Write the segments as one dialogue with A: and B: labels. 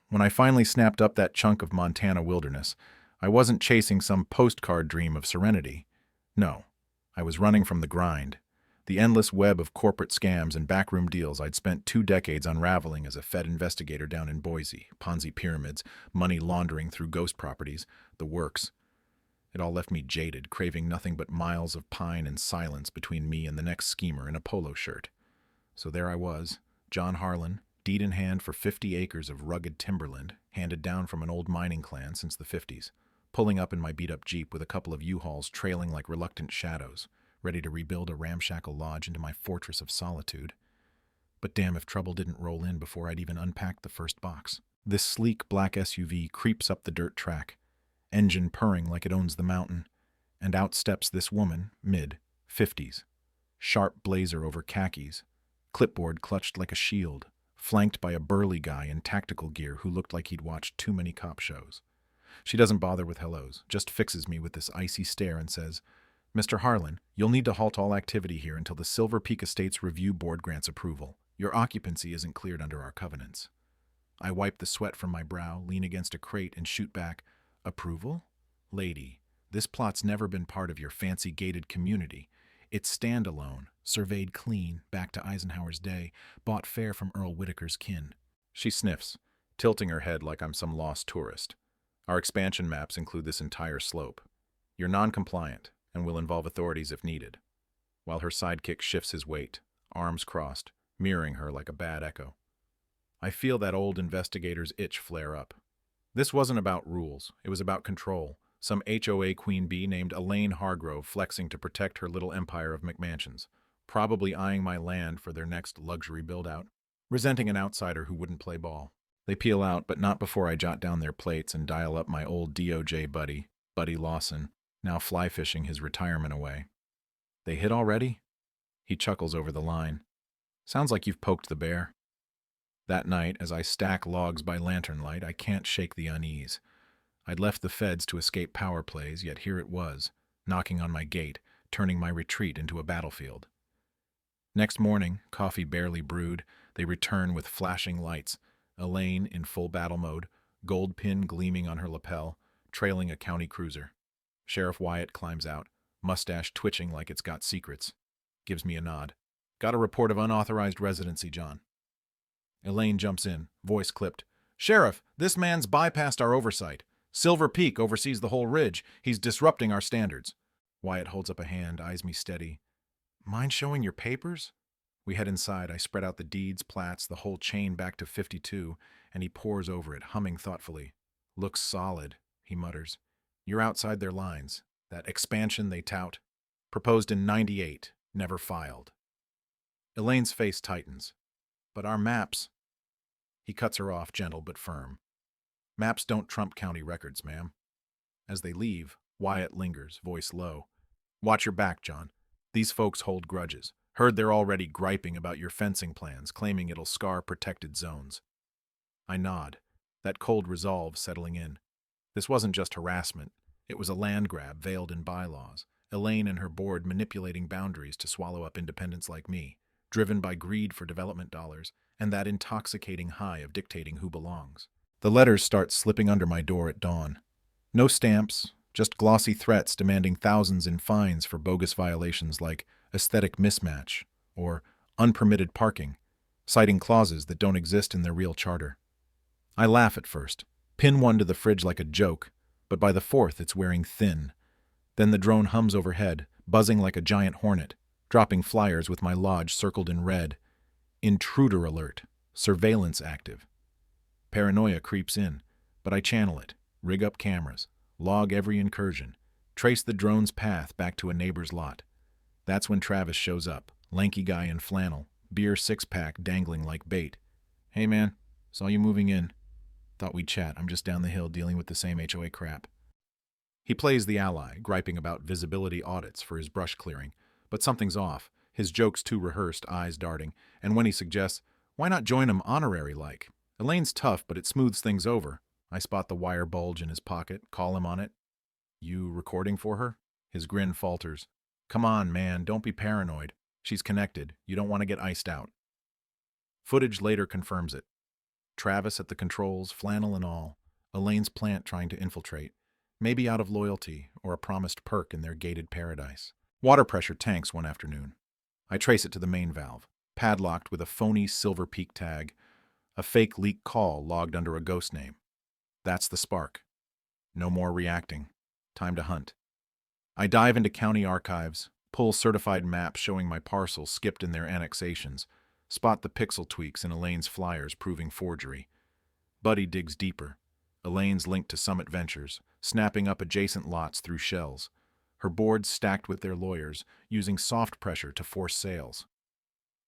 A: When I finally snapped up that chunk of Montana wilderness, I wasn't chasing some postcard dream of serenity. No, I was running from the grind. The endless web of corporate scams and backroom deals I'd spent 2 decades unraveling as a Fed investigator down in Boise, Ponzi pyramids, money laundering through ghost properties, the works. It all left me jaded, craving nothing but miles of pine and silence between me and the next schemer in a polo shirt. So there I was, John Harlan, deed in hand for 50 acres of rugged timberland, handed down from an old mining clan since the 50s, pulling up in my beat-up Jeep with a couple of U-Hauls trailing like reluctant shadows, ready to rebuild a ramshackle lodge into my fortress of solitude. But damn if trouble didn't roll in before I'd even unpacked the first box. This sleek black SUV creeps up the dirt track, engine purring like it owns the mountain, and out steps this woman, mid-50s, sharp blazer over khakis, clipboard clutched like a shield, flanked by a burly guy in tactical gear who looked like he'd watched too many cop shows. She doesn't bother with hellos, just fixes me with this icy stare and says, "Mr. Harlan, you'll need to halt all activity here until the Silver Peak Estates Review Board grants approval. Your occupancy isn't cleared under our covenants." I wipe the sweat from my brow, lean against a crate, and shoot back, "Approval? Lady, this plot's never been part of your fancy gated community. It's standalone, surveyed clean, back to Eisenhower's day, bought fair from Earl Whitaker's kin." She sniffs, tilting her head like I'm some lost tourist. "Our expansion maps include this entire slope. You're non-compliant, and will involve authorities if needed," while her sidekick shifts his weight, arms crossed, mirroring her like a bad echo. I feel that old investigator's itch flare up. This wasn't about rules, it was about control. Some HOA queen bee named Elaine Hargrove flexing to protect her little empire of McMansions, probably eyeing my land for their next luxury build-out, resenting an outsider who wouldn't play ball. They peel out, but not before I jot down their plates and dial up my old DOJ buddy, Buddy Lawson, now fly fishing his retirement away. "They hit already?" He chuckles over the line. "Sounds like you've poked the bear." That night, as I stack logs by lantern light, I can't shake the unease. I'd left the feds to escape power plays, yet here it was, knocking on my gate, turning my retreat into a battlefield. Next morning, coffee barely brewed, they return with flashing lights, Elaine in full battle mode, gold pin gleaming on her lapel, trailing a county cruiser. Sheriff Wyatt climbs out, mustache twitching like it's got secrets. Gives me a nod. "Got a report of unauthorized residency, John." Elaine jumps in, voice clipped. "Sheriff, this man's bypassed our oversight. Silver Peak oversees the whole ridge. He's disrupting our standards." Wyatt holds up a hand, eyes me steady. "Mind showing your papers?" We head inside. I spread out the deeds, plats, the whole chain back to 52, and he pores over it, humming thoughtfully. "Looks solid," he mutters. "You're outside their lines. That expansion they tout. Proposed in 98, never filed." Elaine's face tightens. "But our maps—" He cuts her off, gentle but firm. "Maps don't trump county records, ma'am." As they leave, Wyatt lingers, voice low. "Watch your back, John. These folks hold grudges. Heard they're already griping about your fencing plans, claiming it'll scar protected zones." I nod, that cold resolve settling in. This wasn't just harassment. It was a land grab veiled in bylaws. Elaine and her board manipulating boundaries to swallow up independents like me, driven by greed for development dollars, and that intoxicating high of dictating who belongs. The letters start slipping under my door at dawn. No stamps, just glossy threats demanding thousands in fines for bogus violations like aesthetic mismatch or unpermitted parking, citing clauses that don't exist in their real charter. I laugh at first, pin one to the fridge like a joke, but by the fourth it's wearing thin. Then the drone hums overhead, buzzing like a giant hornet, dropping flyers with my lodge circled in red. "Intruder alert. Surveillance active." Paranoia creeps in, but I channel it, rig up cameras, log every incursion, trace the drone's path back to a neighbor's lot. That's when Travis shows up, lanky guy in flannel, beer six-pack dangling like bait. "Hey man, saw you moving in. Thought we'd chat. I'm just down the hill dealing with the same HOA crap." He plays the ally, griping about visibility audits for his brush clearing, but something's off, his jokes too rehearsed, eyes darting, and when he suggests, "Why not join him honorary-like?" Elaine's tough, but it smooths things over. I spot the wire bulge in his pocket, call him on it. "You recording for her?" His grin falters. "Come on, man, don't be paranoid. She's connected. You don't want to get iced out." Footage later confirms it. Travis at the controls, flannel and all. Elaine's plant trying to infiltrate. Maybe out of loyalty or a promised perk in their gated paradise. Water pressure tanks one afternoon. I trace it to the main valve, padlocked with a phony Silver Peak tag, a fake leak call logged under a ghost name. That's the spark. No more reacting. Time to hunt. I dive into county archives, pull certified maps showing my parcels skipped in their annexations, spot the pixel tweaks in Elaine's flyers proving forgery. Buddy digs deeper. Elaine's linked to Summit Ventures, snapping up adjacent lots through shells. Her boards stacked with their lawyers, using soft pressure to force sales.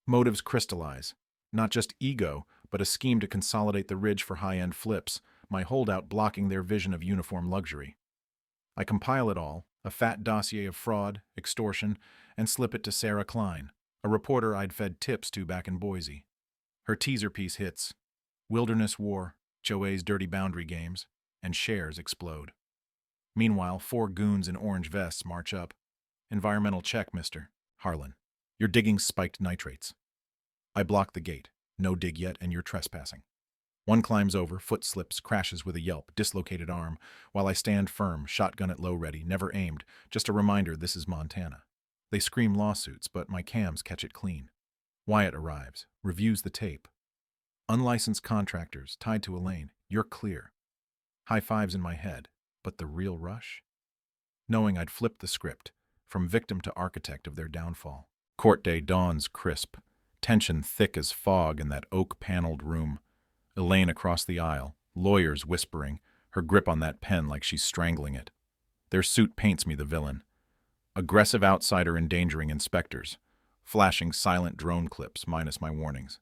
A: Motives crystallize. Not just ego, but a scheme to consolidate the ridge for high-end flips, my holdout blocking their vision of uniform luxury. I compile it all, a fat dossier of fraud, extortion, and slip it to Sarah Klein, a reporter I'd fed tips to back in Boise. Her teaser piece hits. Wilderness war, HOA's dirty boundary games, and shares explode. Meanwhile, 4 goons in orange vests march up. Environmental check, Mr. Harlan. You're digging spiked nitrates. I block the gate. No dig yet, and you're trespassing. One climbs over, foot slips, crashes with a yelp, dislocated arm, while I stand firm, shotgun at low ready, never aimed, just a reminder this is Montana. They scream lawsuits, but my cams catch it clean. Wyatt arrives, reviews the tape. Unlicensed contractors, tied to Elaine, you're clear. High fives in my head, but the real rush? Knowing I'd flipped the script, from victim to architect of their downfall. Court day dawns crisp, tension thick as fog in that oak-paneled room. Elaine across the aisle, lawyers whispering, her grip on that pen like she's strangling it. Their suit paints me the villain. Aggressive outsider endangering inspectors, flashing silent drone clips minus my warnings.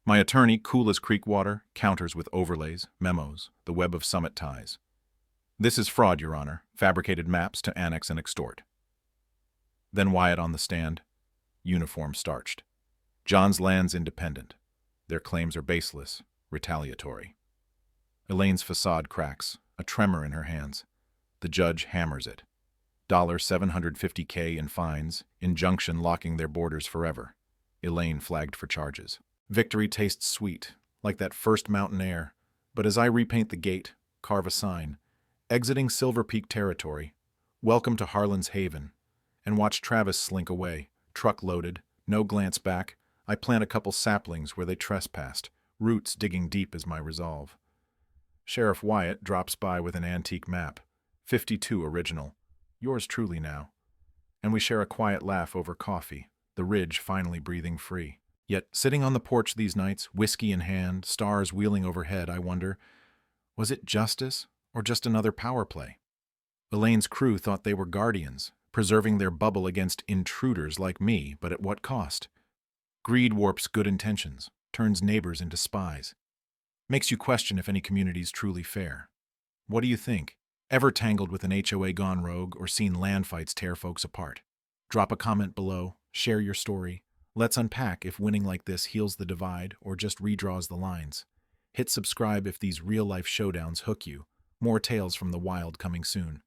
A: My attorney, cool as creek water, counters with overlays, memos, the web of Summit ties. This is fraud, Your Honor, fabricated maps to annex and extort. Then Wyatt on the stand, uniform starched. John's land's independent. Their claims are baseless, retaliatory. Elaine's facade cracks, a tremor in her hands. The judge hammers it. $750K in fines, injunction locking their borders forever. Elaine flagged for charges. Victory tastes sweet, like that first mountain air, but as I repaint the gate, carve a sign, exiting Silver Peak territory, welcome to Harlan's Haven, and watch Travis slink away, truck loaded, no glance back, I plant a couple saplings where they trespassed, roots digging deep as my resolve. Sheriff Wyatt drops by with an antique map, 52 original, yours truly now, and we share a quiet laugh over coffee, the ridge finally breathing free. Yet, sitting on the porch these nights, whiskey in hand, stars wheeling overhead, I wonder, was it justice or just another power play? Elaine's crew thought they were guardians, preserving their bubble against intruders like me, but at what cost? Greed warps good intentions, turns neighbors into spies. Makes you question if any community's truly fair. What do you think? Ever tangled with an HOA gone rogue or seen land fights tear folks apart? Drop a comment below, share your story. Let's unpack if winning like this heals the divide or just redraws the lines. Hit subscribe if these real-life showdowns hook you. More tales from the wild coming soon.